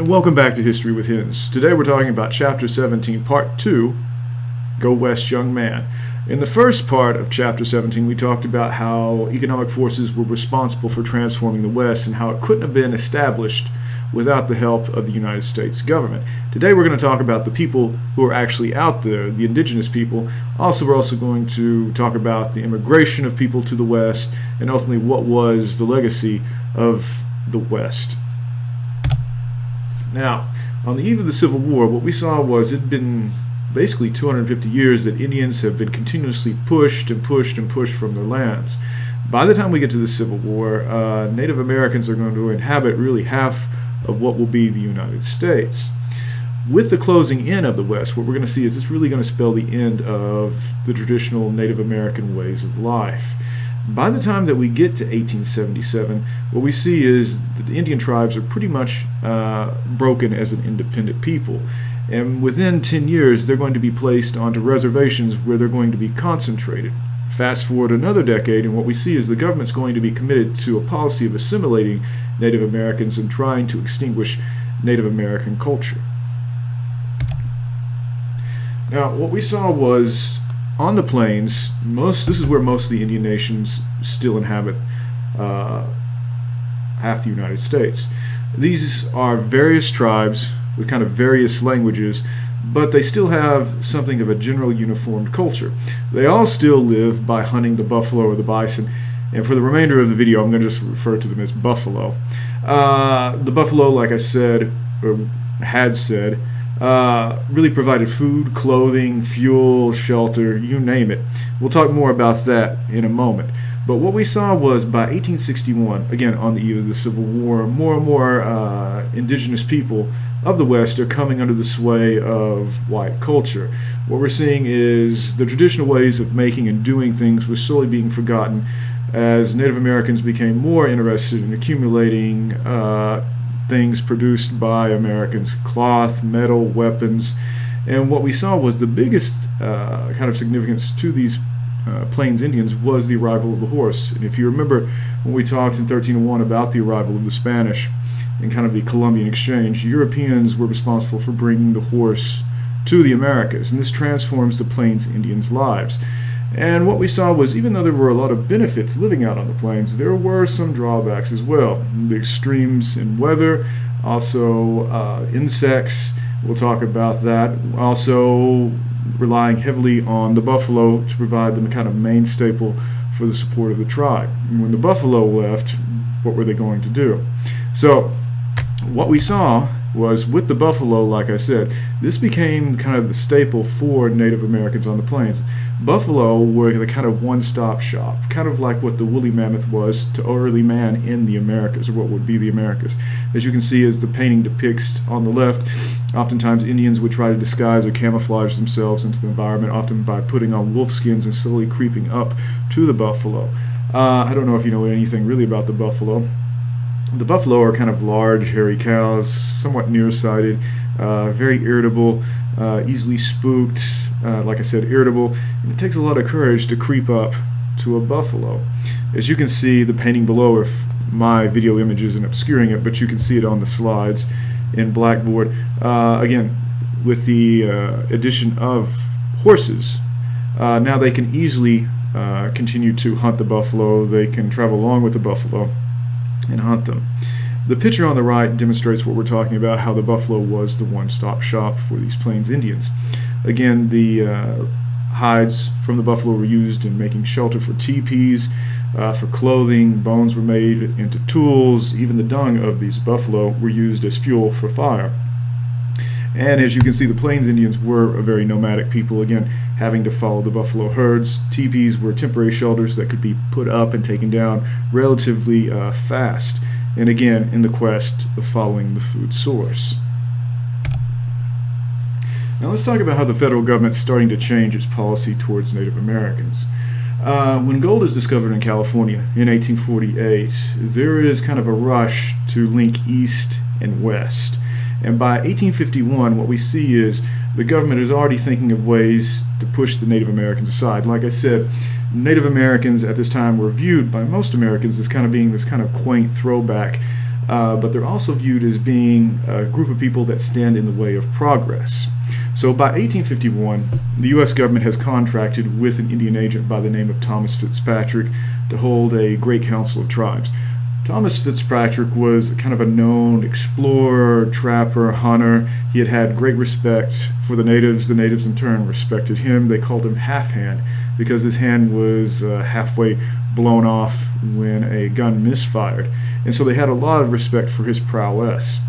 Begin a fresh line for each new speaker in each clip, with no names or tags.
and welcome back to History with Hens. Today we're talking about Chapter 17, Part 2, Go West, Young Man. In the first part of Chapter 17, we talked about how economic forces were responsible for transforming the West and how it couldn't have been established without the help of the United States government. Today we're going to talk about the people who are actually out there, the indigenous people. We're also going to talk about the immigration of people to the West and ultimately what was the legacy of the West. Now, on the eve of the Civil War, what we saw was it had been basically 250 years that Indians have been continuously pushed from their lands. By the time we get to the Civil War, Native Americans are going to inhabit really half of what will be the United States. With the closing in of the West, what we're going to see is it's really going to spell the end of the traditional Native American ways of life. By the time that we get to 1877, what we see is that the Indian tribes are pretty much broken as an independent people. And within 10 years, they're going to be placed onto reservations where they're going to be concentrated. Fast forward another decade, and what we see is the government's going to be committed to a policy of assimilating Native Americans and trying to extinguish Native American culture. Now, what we saw was on the plains, this is where most of the Indian nations still inhabit half the United States. These are various tribes with kind of various languages, but they still have something of a general uniformed culture. They all still live by hunting the buffalo or the bison, and for the remainder of the video, I'm going to just refer to them as buffalo. The buffalo, like I said, or had said, really provided food, clothing, fuel, shelter, you name it. We'll talk more about that in a moment. But what we saw was by 1861, again on the eve of the Civil War, more and more indigenous people of the West are coming under the sway of white culture. What we're seeing is the traditional ways of making and doing things was slowly being forgotten as Native Americans became more interested in accumulating things produced by Americans, cloth, metal, weapons. And what we saw was the biggest kind of significance to these Plains Indians was the arrival of the horse. And if you remember when we talked in 1301 about the arrival of the Spanish and kind of the Columbian exchange, Europeans were responsible for bringing the horse to the Americas, and this transforms the Plains Indians' lives. And what we saw was, even though there were a lot of benefits living out on the plains, there were some drawbacks as well. The extremes in weather, also insects, we'll talk about that. Also relying heavily on the buffalo to provide them a kind of main staple for the support of the tribe. And when the buffalo left, what were they going to do? So what we saw was with the buffalo, like I said, this became kind of the staple for Native Americans on the plains. Buffalo were the kind of one-stop shop, kind of like what the woolly mammoth was to early man in the Americas, or what would be the Americas. As you can see, as the painting depicts on the left, oftentimes Indians would try to disguise or camouflage themselves into the environment, often by putting on wolf skins and slowly creeping up to the buffalo. I don't know if you know anything really about the buffalo. The buffalo are kind of large, hairy cows, somewhat nearsighted, very irritable, easily spooked, like I said, irritable, and it takes a lot of courage to creep up to a buffalo. As you can see, the painting below, if my video image isn't obscuring it, but you can see it on the slides in Blackboard. Again, with the addition of horses, now they can easily continue to hunt the buffalo. They can travel along with the buffalo and hunt them. The picture on the right demonstrates what we're talking about, how the buffalo was the one-stop shop for these Plains Indians. Again, the hides from the buffalo were used in making shelter for teepees, for clothing, bones were made into tools, even the dung of these buffalo were used as fuel for fire. And as you can see, the Plains Indians were a very nomadic people, again, having to follow the buffalo herds. Teepees were temporary shelters that could be put up and taken down relatively fast, and again, in the quest of following the food source. Now let's talk about how the federal government's starting to change its policy towards Native Americans. When gold is discovered in California in 1848, there is kind of a rush to link east and west. And by 1851, what we see is the government is already thinking of ways to push the Native Americans aside. Like I said, Native Americans at this time were viewed by most Americans as kind of being this kind of quaint throwback but they're also viewed as being a group of people that stand in the way of progress. So by 1851, the U.S. government has contracted with an Indian agent by the name of Thomas Fitzpatrick to hold a Great Council of Tribes. Thomas Fitzpatrick was kind of a known explorer, trapper, hunter. He had had great respect for the natives. The natives in turn respected him. They called him Half Hand because his hand was halfway blown off when a gun misfired. And so they had a lot of respect for his prowess.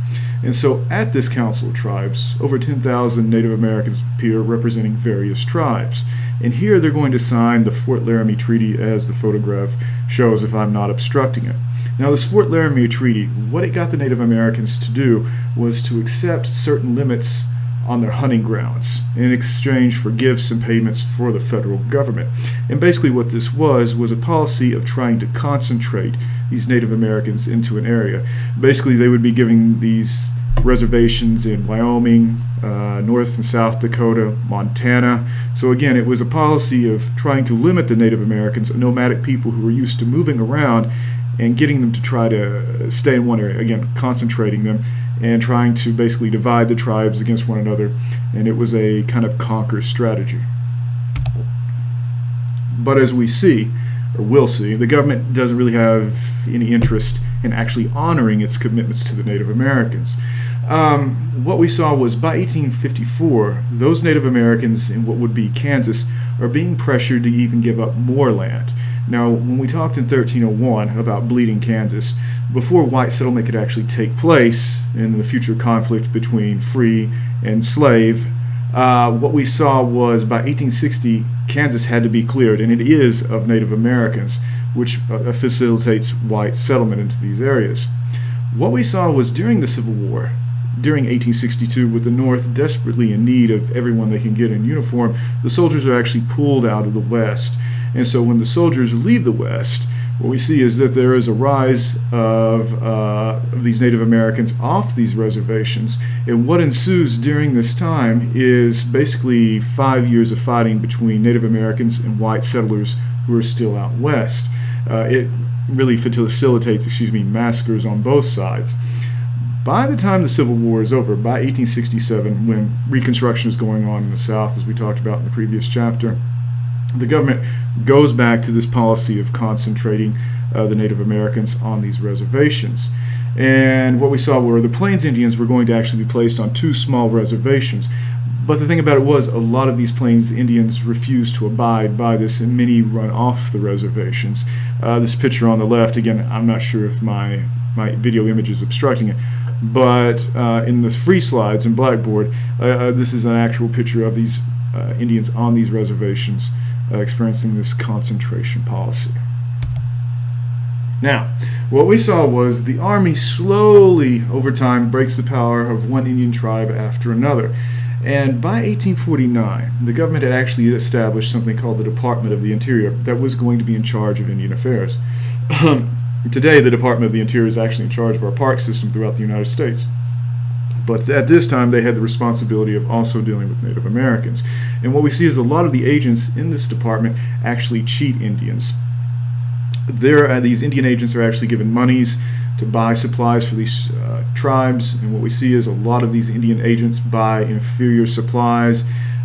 And so at this Council of Tribes, over 10,000 Native Americans appear representing various tribes. And here they're going to sign the Fort Laramie Treaty, as the photograph shows, if I'm not obstructing it. Now, this Fort Laramie Treaty, what it got the Native Americans to do was to accept certain limits on their hunting grounds in exchange for gifts and payments for the federal government. And basically what this was a policy of trying to concentrate these Native Americans into an area. Basically, they would be giving these reservations in Wyoming, North and South Dakota, Montana. So again, it was a policy of trying to limit the Native Americans, nomadic people who were used to moving around, and getting them to try to stay in one area, again, concentrating them and trying to basically divide the tribes against one another, and it was a kind of conquer strategy. But as we see, or will see, the government doesn't really have any interest in actually honoring its commitments to the Native Americans. What we saw was by 1854, those Native Americans in what would be Kansas are being pressured to even give up more land. Now, when we talked in 1301 about Bleeding Kansas, before white settlement could actually take place in the future conflict between free and slave, what we saw was by 1860, Kansas had to be cleared, and it is of Native Americans, which facilitates white settlement into these areas. What we saw was during the Civil War, during 1862, with the North desperately in need of everyone they can get in uniform, the soldiers are actually pulled out of the West. And so when the soldiers leave the West, what we see is that there is a rise of these Native Americans off these reservations. And what ensues during this time is basically 5 years of fighting between Native Americans and white settlers who are still out west. It really facilitates, massacres on both sides. By the time the Civil War is over, by 1867, when Reconstruction is going on in the South, as we talked about in the previous chapter, the government goes back to this policy of concentrating the Native Americans on these reservations. And what we saw were the Plains Indians were going to actually be placed on 2 small reservations. But the thing about it was a lot of these Plains Indians refused to abide by this, and many run off the reservations. This picture on the left, again, I'm not sure if my video image is obstructing it, but in the free slides in Blackboard, this is an actual picture of these Indians on these reservations experiencing this concentration policy. Now, what we saw was the Army slowly, over time, breaks the power of one Indian tribe after another. And by 1849, the government had actually established something called the Department of the Interior that was going to be in charge of Indian affairs. Today, the Department of the Interior is actually in charge of our park system throughout the United States. But at this time, they had the responsibility of also dealing with Native Americans. And what we see is a lot of the agents in this department actually cheat Indians. These Indian agents are actually given monies to buy supplies for these tribes, and what we see is a lot of these Indian agents buy inferior supplies,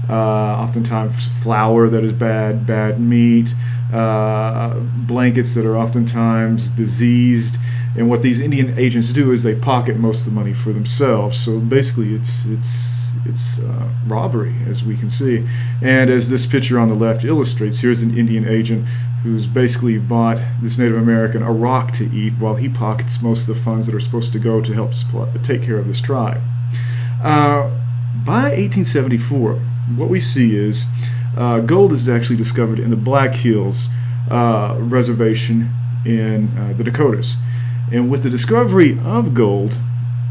oftentimes flour that is bad meat, blankets that are oftentimes diseased. And what these Indian agents do is they pocket most of the money for themselves. So basically it's robbery, as we can see. And as this picture on the left illustrates, here's an Indian agent who's basically bought this Native American a rock to eat while he pockets most of the funds that are supposed to go to help take care of this tribe. By 1874, what we see is gold is actually discovered in the Black Hills reservation in the Dakotas. And with the discovery of gold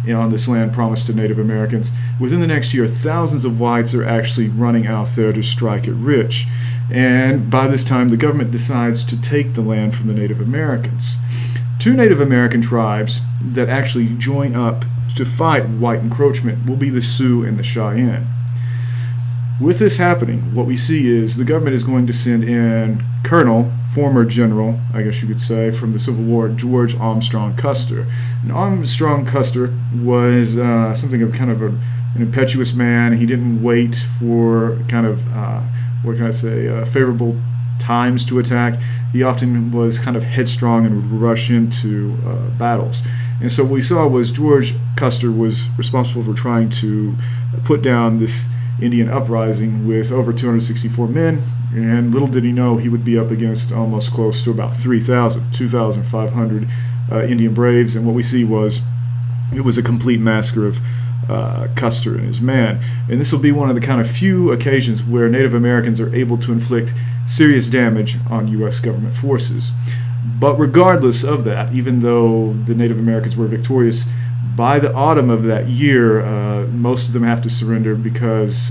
on this land promised to Native Americans, within the next year, thousands of whites are actually running out there to strike it rich. And by this time, the government decides to take the land from the Native Americans. 2 Native American tribes that actually join up to fight white encroachment will be the Sioux and the Cheyenne. With this happening, what we see is the government is going to send in Colonel, former general, I guess you could say, from the Civil War, George Armstrong Custer. And Armstrong Custer was something of kind of an impetuous man. He didn't wait for kind of, favorable times to attack. He often was kind of headstrong and would rush into battles. And so what we saw was George Custer was responsible for trying to put down this Indian uprising with over 264 men, and little did he know he would be up against almost close to about 2,500 Indian braves. And what we see was it was a complete massacre of Custer and his men. And this will be one of the kind of few occasions where Native Americans are able to inflict serious damage on U.S. government forces. But regardless of that, even though the Native Americans were victorious, by the autumn of that year, most of them have to surrender because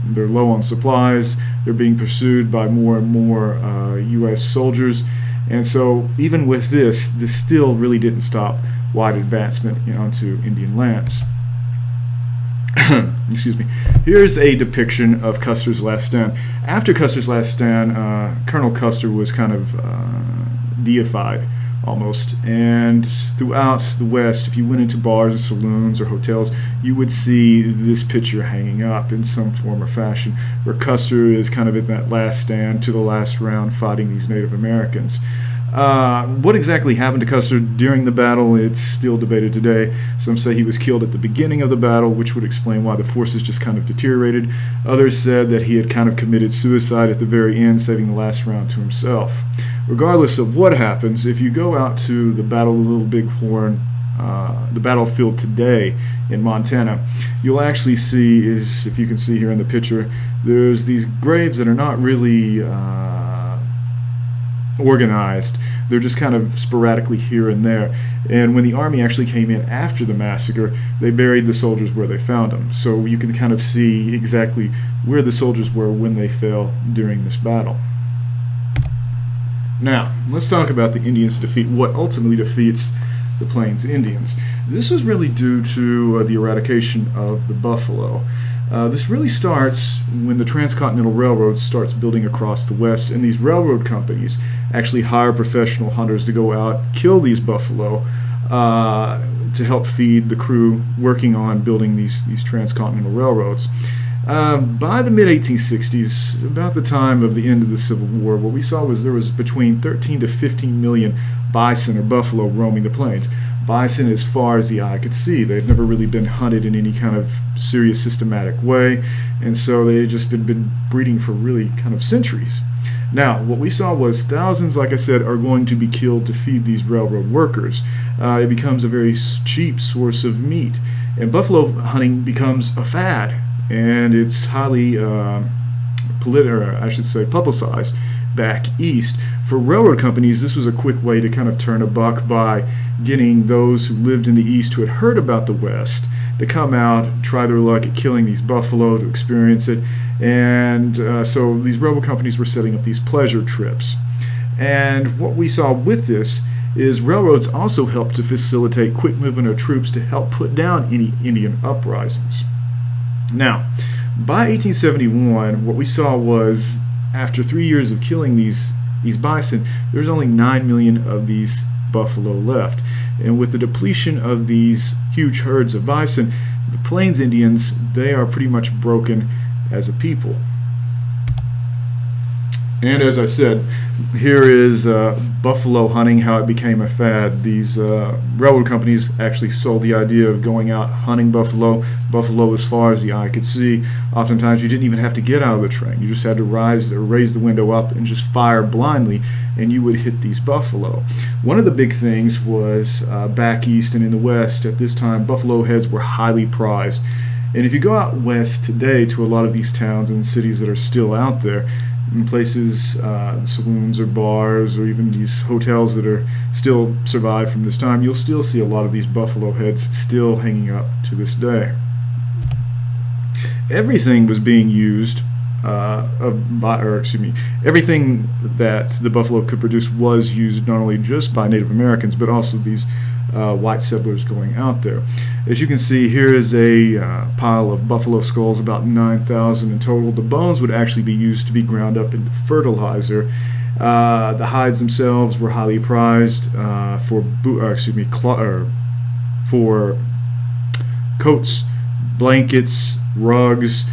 they're low on supplies. They're being pursued by more and more U.S. soldiers. And so even with this still really didn't stop wide advancement onto Indian lands. Excuse me. Here's a depiction of Custer's last stand. After Custer's last stand, Colonel Custer was kind of deified almost, and throughout the West, if you went into bars and saloons or hotels, you would see this picture hanging up in some form or fashion, where Custer is kind of in that last stand to the last round fighting these Native Americans. What exactly happened to Custer during the battle, it's still debated today. Some say he was killed at the beginning of the battle, which would explain why the forces just kind of deteriorated. Others said that he had kind of committed suicide at the very end, saving the last round to himself. Regardless of what happens, if you go out to the Battle of Little Bighorn, the battlefield today in Montana, you'll actually see, if you can see here in the picture, there's these graves that are not really organized. They're just kind of sporadically here and there. And when the army actually came in after the massacre, they buried the soldiers where they found them. So you can kind of see exactly where the soldiers were when they fell during this battle. Now, let's talk about the Indians' defeat, what ultimately defeats the Plains Indians. This was really due to the eradication of the buffalo. This really starts when the Transcontinental Railroad starts building across the West, and these railroad companies actually hire professional hunters to go out, kill these buffalo, to help feed the crew working on building these transcontinental railroads. By the mid-1860s, about the time of the end of the Civil War, what we saw was there was between 13 to 15 million bison or buffalo roaming the plains. Bison as far as the eye could see. They had never really been hunted in any kind of serious, systematic way, and so they had just been breeding for really kind of centuries. Now, what we saw was thousands, like I said, are going to be killed to feed these railroad workers. It becomes a very cheap source of meat, and buffalo hunting becomes a fad. And it's highly publicized back east. For railroad companies, this was a quick way to kind of turn a buck by getting those who lived in the east who had heard about the West to come out, try their luck at killing these buffalo, to experience it. And so these railroad companies were setting up these pleasure trips. And what we saw with this is railroads also helped to facilitate quick movement of troops to help put down any Indian uprisings. Now, by 1871, what we saw was, after 3 years of killing these bison, there's only 9 million of these buffalo left. And with the depletion of these huge herds of bison, the Plains Indians, they are pretty much broken as a people. And as I said, here is buffalo hunting, how it became a fad. These railroad companies actually sold the idea of going out hunting buffalo as far as the eye could see. Oftentimes you didn't even have to get out of the train. You just had to raise the window up and just fire blindly, and you would hit these buffalo. One of the big things was back east and in the West at this time, buffalo heads were highly prized. And if you go out west today to a lot of these towns and cities that are still out there, in places, saloons or bars or even these hotels that are still survive from this time, you'll still see a lot of these buffalo heads still hanging up to this day. Everything was being used everything that the buffalo could produce was used not only just by Native Americans, but also these white settlers going out there. As you can see, here is a pile of buffalo skulls, about 9,000 in total. The bones would actually be used to be ground up into fertilizer. The hides themselves were highly prized for coats, blankets, rugs,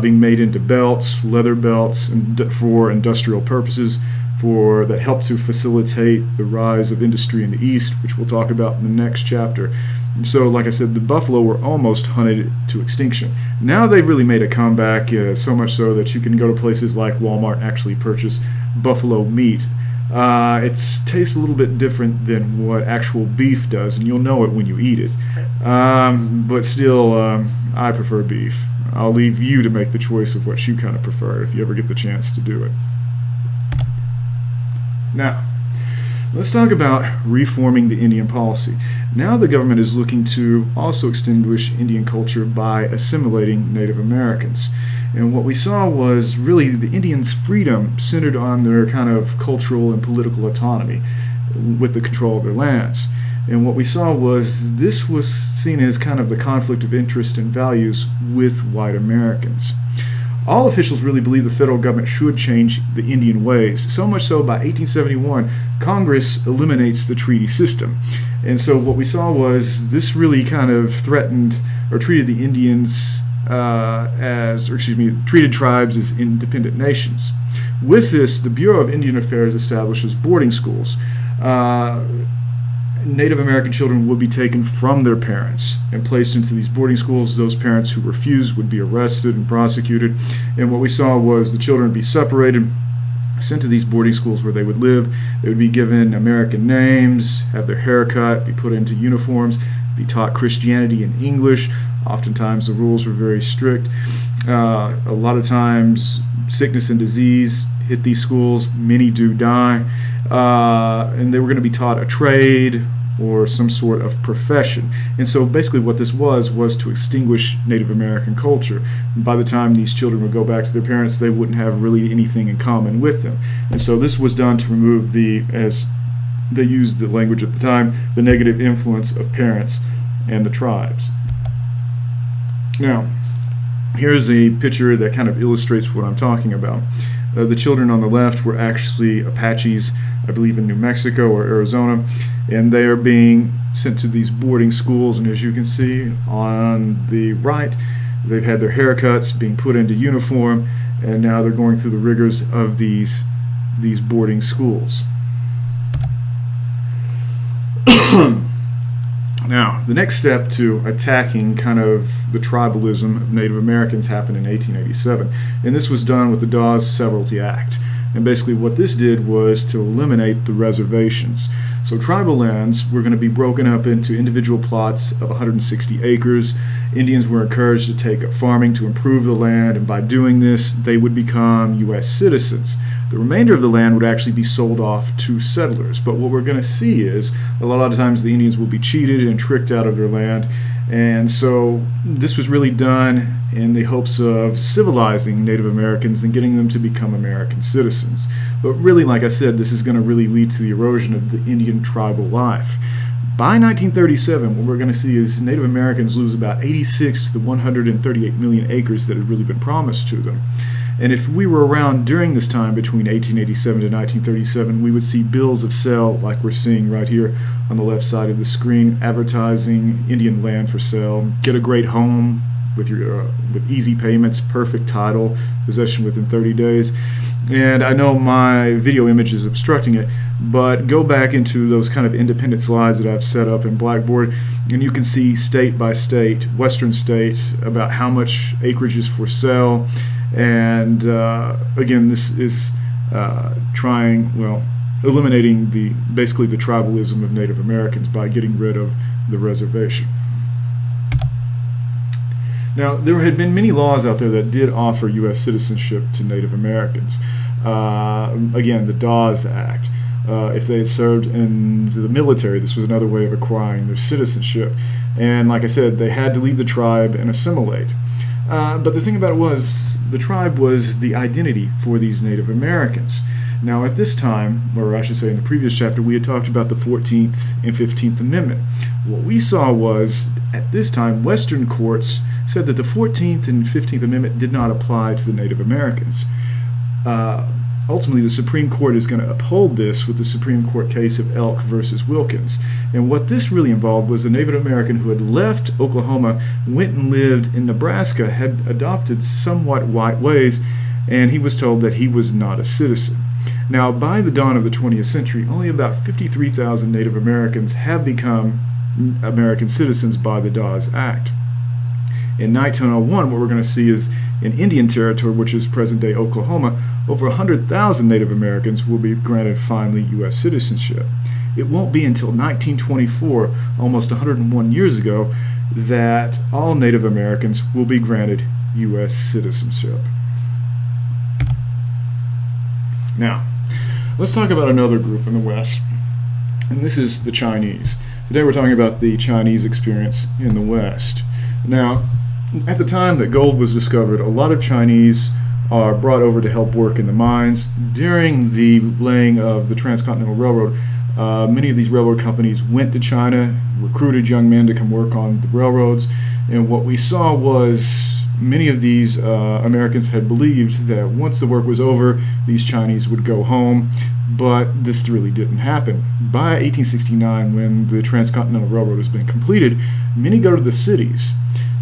being made into belts, leather belts, and for industrial purposes, that helped to facilitate the rise of industry in the East, which we'll talk about in the next chapter. And so, like I said, the buffalo were almost hunted to extinction. Now they've really made a comeback, so much so that you can go to places like Walmart and actually purchase buffalo meat. It tastes a little bit different than what actual beef does, and you'll know it when you eat it. But still, I prefer beef. I'll leave you to make the choice of what you kind of prefer if you ever get the chance to do it. Now, let's talk about reforming the Indian policy. Now the government is looking to also extinguish Indian culture by assimilating Native Americans. And what we saw was really the Indians' freedom centered on their kind of cultural and political autonomy with the control of their lands. And what we saw was this was seen as kind of the conflict of interest and values with white Americans. All officials really believe the federal government should change the Indian ways. So much so, by 1871, Congress eliminates the treaty system. And so what we saw was this really kind of threatened or treated the Indians treated tribes as independent nations. With this, the Bureau of Indian Affairs establishes boarding schools. Native American children would be taken from their parents and placed into these boarding schools. Those parents who refused would be arrested and prosecuted. And what we saw was the children would be separated, sent to these boarding schools where they would live. They would be given American names, have their hair cut, be put into uniforms, be taught Christianity and English. Oftentimes the rules were very strict. A lot of times sickness and disease hit these schools. Many do die. And they were going to be taught a trade or some sort of profession. And so basically what this was to extinguish Native American culture. And by the time these children would go back to their parents, they wouldn't have really anything in common with them. And so this was done to remove as they used the language at the time, the negative influence of parents and the tribes. Now, here's a picture that kind of illustrates what I'm talking about. The children on the left were actually Apaches, I believe in New Mexico or Arizona, and they are being sent to these boarding schools. And as you can see on the right, they've had their haircuts, being put into uniform, and now they're going through the rigors of these boarding schools. Now, the next step to attacking kind of the tribalism of Native Americans happened in 1887, and this was done with the Dawes Severalty Act. And basically what this did was to eliminate the reservations. So tribal lands were going to be broken up into individual plots of 160 acres. Indians were encouraged to take up farming to improve the land, and by doing this, they would become U.S. citizens. The remainder of the land would actually be sold off to settlers. But what we're going to see is a lot of times the Indians will be cheated and tricked out of their land. And so this was really done in the hopes of civilizing Native Americans and getting them to become American citizens. But really, like I said, this is going to really lead to the erosion of the Indian tribal life. By 1937, what we're going to see is Native Americans lose about 86 to the 138 million acres that had really been promised to them. And if we were around during this time between 1887 to 1937, we would see bills of sale like we're seeing right here on the left side of the screen, advertising Indian land for sale, get a great home with easy payments, perfect title, possession within 30 days. And I know my video image is obstructing it, but go back into those kind of independent slides that I've set up in Blackboard, and you can see state by state, western states, about how much acreage is for sale. And again, this is eliminating basically the tribalism of Native Americans by getting rid of the reservation. Now, there had been many laws out there that did offer U.S. citizenship to Native Americans. Again, the Dawes Act. If they had served in the military, this was another way of acquiring their citizenship. And like I said, they had to leave the tribe and assimilate. But the thing about it was, the tribe was the identity for these Native Americans. Now, at this time, or I should say in the previous chapter, we had talked about the 14th and 15th Amendment. What we saw was, at this time, Western courts said that the 14th and 15th Amendment did not apply to the Native Americans. Ultimately, the Supreme Court is going to uphold this with the Supreme Court case of Elk versus Wilkins. And what this really involved was a Native American who had left Oklahoma, went and lived in Nebraska, had adopted somewhat white ways, and he was told that he was not a citizen. Now, by the dawn of the 20th century, only about 53,000 Native Americans have become American citizens by the Dawes Act. In 1901, what we're going to see is in Indian Territory, which is present-day Oklahoma, over 100,000 Native Americans will be granted finally U.S. citizenship. It won't be until 1924, almost 101 years ago, that all Native Americans will be granted U.S. citizenship. Now, let's talk about another group in the West, and this is the Chinese. Today we're talking about the Chinese experience in the West. Now, at the time that gold was discovered, a lot of Chinese are brought over to help work in the mines. During the laying of the Transcontinental Railroad, many of these railroad companies went to China, recruited young men to come work on the railroads, and what we saw was many of these Americans had believed that once the work was over, these Chinese would go home, but this really didn't happen. By 1869, when the Transcontinental Railroad has been completed, many go to the cities.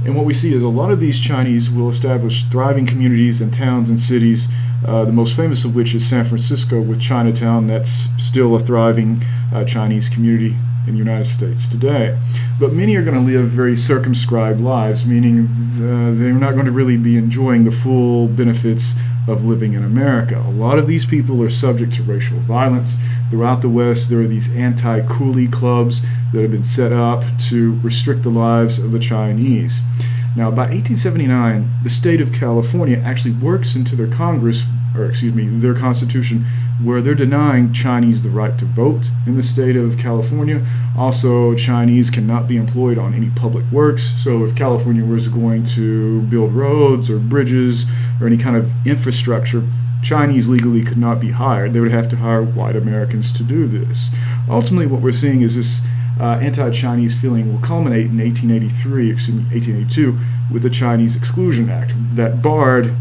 And what we see is a lot of these Chinese will establish thriving communities and towns and cities, the most famous of which is San Francisco with Chinatown. That's still a thriving Chinese community in the United States today. But many are going to live very circumscribed lives, meaning they're not going to really be enjoying the full benefits of living in America. A lot of these people are subject to racial violence. Throughout the West, there are these anti-coolie clubs that have been set up to restrict the lives of the Chinese. Now, by 1879, the state of California actually works into their their constitution, where they're denying Chinese the right to vote in the state of California. Also, Chinese cannot be employed on any public works. So if California was going to build roads or bridges or any kind of infrastructure, Chinese legally could not be hired. They would have to hire white Americans to do this. Ultimately, what we're seeing is this anti-Chinese feeling will culminate in 1882 with the Chinese Exclusion Act that barred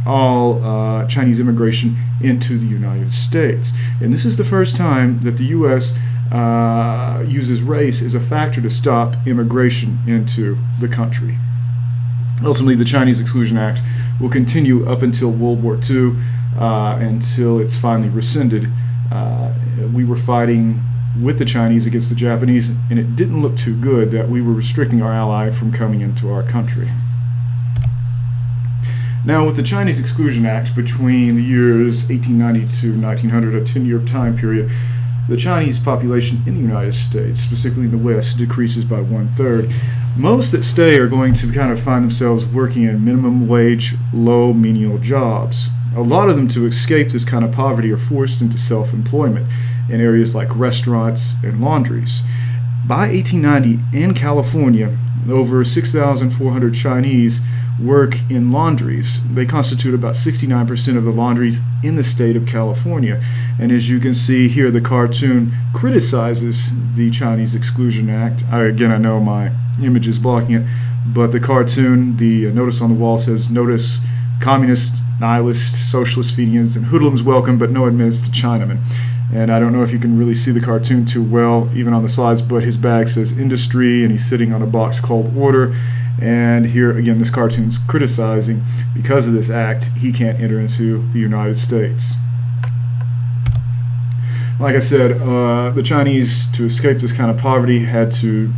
all Chinese immigration into the United States. And this is the first time that the U.S. Uses race as a factor to stop immigration into the country. Ultimately, the Chinese Exclusion Act will continue up until World War II, until it's finally rescinded. We were fighting with the Chinese against the Japanese, and it didn't look too good that we were restricting our ally from coming into our country. Now, with the Chinese Exclusion Act between the years 1890 to 1900, a 10-year time period, the Chinese population in the United States, specifically in the West, decreases by 1/3. Most that stay are going to kind of find themselves working in minimum wage, low menial jobs. A lot of them, to escape this kind of poverty, are forced into self-employment in areas like restaurants and laundries. By 1890, in California, over 6,400 Chinese work in laundries. They constitute about 69% of the laundries in the state of California. And as you can see here, the cartoon criticizes the Chinese Exclusion Act. I know my image is blocking it, but the cartoon, the notice on the wall says, "Notice communist, nihilist, socialist Fenians and hoodlums welcome, but no admittance to Chinamen." And I don't know if you can really see the cartoon too well, even on the slides, but his bag says industry, and he's sitting on a box called order. And here, again, this cartoon's criticizing, because of this act, he can't enter into the United States. Like I said, the Chinese, to escape this kind of poverty, had to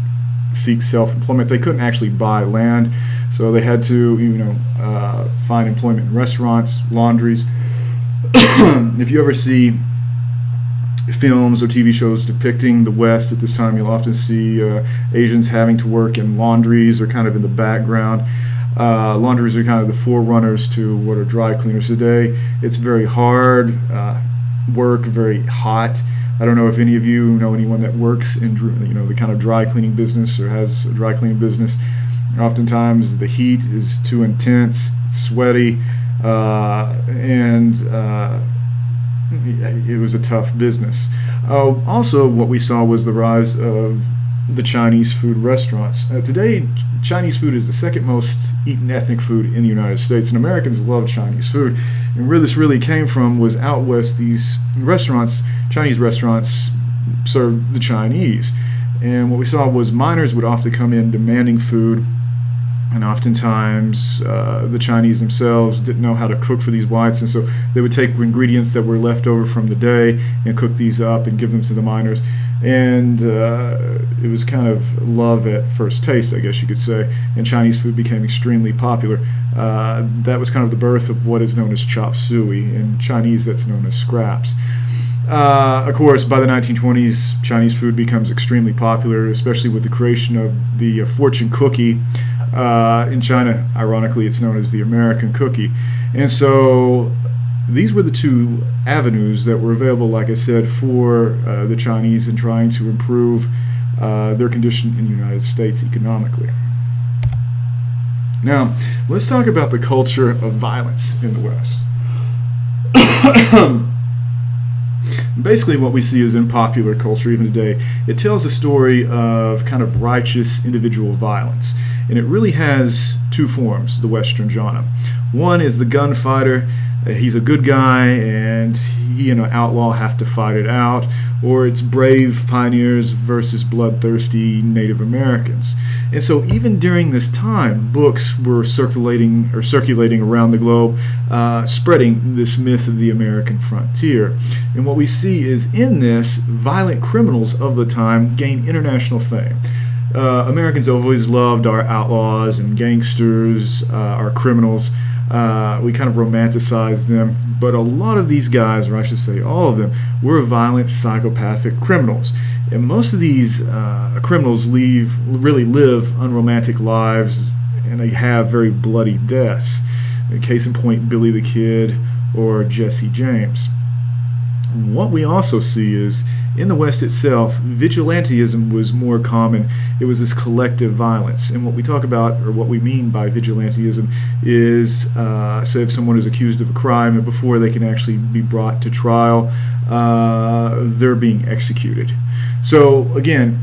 seek self-employment. They couldn't actually buy land, so they had to, find employment in restaurants, laundries. If you ever see films or TV shows depicting the West at this time, you'll often see Asians having to work in laundries or kind of in the background. Laundries are kind of the forerunners to what are dry cleaners today. It's very hard work, very hot. I don't know if any of you know anyone that works in the kind of dry cleaning business or has a dry cleaning business. Oftentimes the heat is too intense, it's sweaty, and it was a tough business. Also, what we saw was the rise of the Chinese food restaurants. Today, Chinese food is the second most eaten ethnic food in the United States, and Americans love Chinese food. And where this really came from was out west, these restaurants, Chinese restaurants, served the Chinese. And what we saw was miners would often come in demanding food, and oftentimes the Chinese themselves didn't know how to cook for these whites, and so they would take ingredients that were left over from the day and cook these up and give them to the miners. And it was kind of love at first taste, I guess you could say, and Chinese food became extremely popular. That was kind of the birth of what is known as chop suey. In Chinese, that's known as scraps. Of course, by the 1920s, Chinese food becomes extremely popular, especially with the creation of the fortune cookie. In China, ironically, it's known as the American cookie. And so these were the two avenues that were available, like I said, for the Chinese in trying to improve their condition in the United States economically. Now, let's talk about the culture of violence in the West. Basically, what we see is in popular culture, even today, it tells a story of kind of righteous individual violence. And it really has two forms, the Western genre. One is the gunfighter. He's a good guy, and he and an outlaw have to fight it out. Or it's brave pioneers versus bloodthirsty Native Americans. And so even during this time, books were circulating around the globe, spreading this myth of the American frontier. And what we see is in this, violent criminals of the time gain international fame. Americans always loved our outlaws and gangsters, our criminals. We kind of romanticized them, but a lot of these guys, or I should say all of them, were violent, psychopathic criminals. And most of these criminals really live unromantic lives, and they have very bloody deaths. Case in point, Billy the Kid or Jesse James. What we also see is, in the West itself, vigilantism was more common. It was this collective violence. And what we talk about, or what we mean by vigilantism, is, say if someone is accused of a crime, and before they can actually be brought to trial, they're being executed. So, again,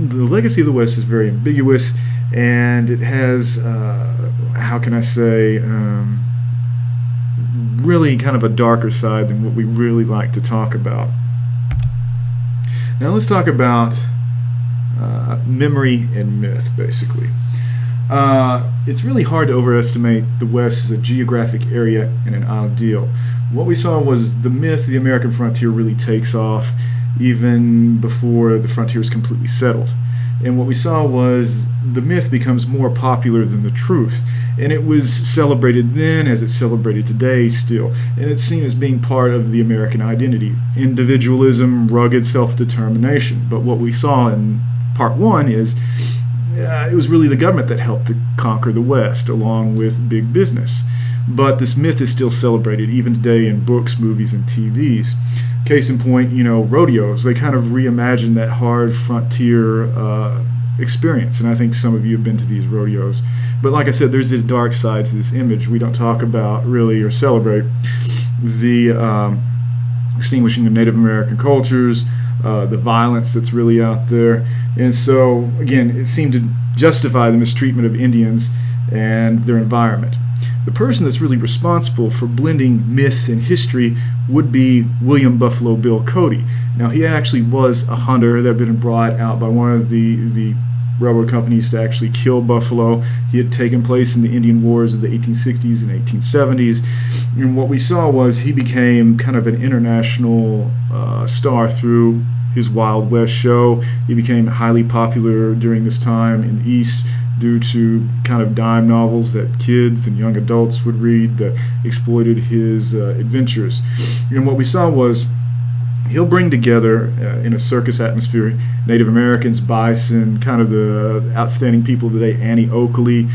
the legacy of the West is very ambiguous, and it has, how can I say, really kind of a darker side than what we really like to talk about. Now let's talk about memory and myth, basically. It's really hard to overestimate the West as a geographic area and an ideal. What we saw was the myth, the American frontier, really takes off even before the frontier is completely settled. And what we saw was the myth becomes more popular than the truth. And it was celebrated then as it's celebrated today still. And it's seen as being part of the American identity. Individualism, rugged self-determination. But what we saw in part one is it was really the government that helped to conquer the West along with big business. But this myth is still celebrated even today in books, movies, and TVs. Case in point, rodeos. They kind of reimagined that hard frontier experience, and I think some of you have been to these rodeos. But like I said, there's a dark side to this image. We don't talk about really or celebrate the extinguishing of Native American cultures, the violence that's really out there. And so, again, it seemed to justify the mistreatment of Indians and their environment. The person that's really responsible for blending myth and history would be William Buffalo Bill Cody. Now, he actually was a hunter that had been brought out by one of the railroad companies to actually kill buffalo. He had taken place in the Indian Wars of the 1860s and 1870s. And what we saw was he became kind of an international star through his Wild West show. He became highly popular during this time in the East due to kind of dime novels that kids and young adults would read that exploited his adventures. And what we saw was he'll bring together, in a circus atmosphere, Native Americans, bison, kind of the outstanding people today, Annie Oakley,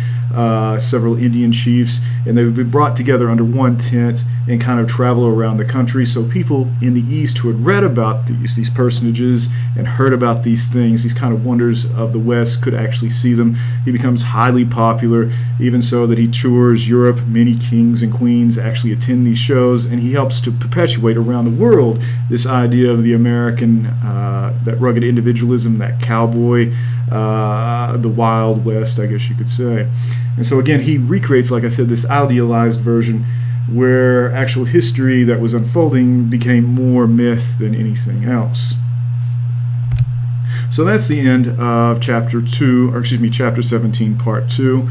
several Indian chiefs, and they would be brought together under one tent and kind of travel around the country. So people in the East who had read about these personages and heard about these things, these kind of wonders of the West, could actually see them. He becomes highly popular, even so that he tours Europe. Many kings and queens actually attend these shows, and he helps to perpetuate around the world this idea of the American, that rugged individualism, that cowboy, the Wild West, I guess you could say. And so again, he recreates, like I said, this idealized version where actual history that was unfolding became more myth than anything else. So that's the end of chapter 17, part 2.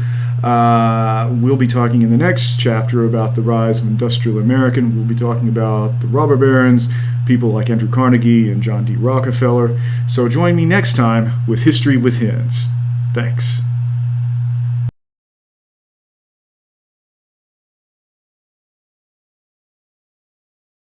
We'll be talking in the next chapter about the rise of industrial America. We'll be talking about the robber barons, people like Andrew Carnegie and John D. Rockefeller. So join me next time with History with Hens. Thanks.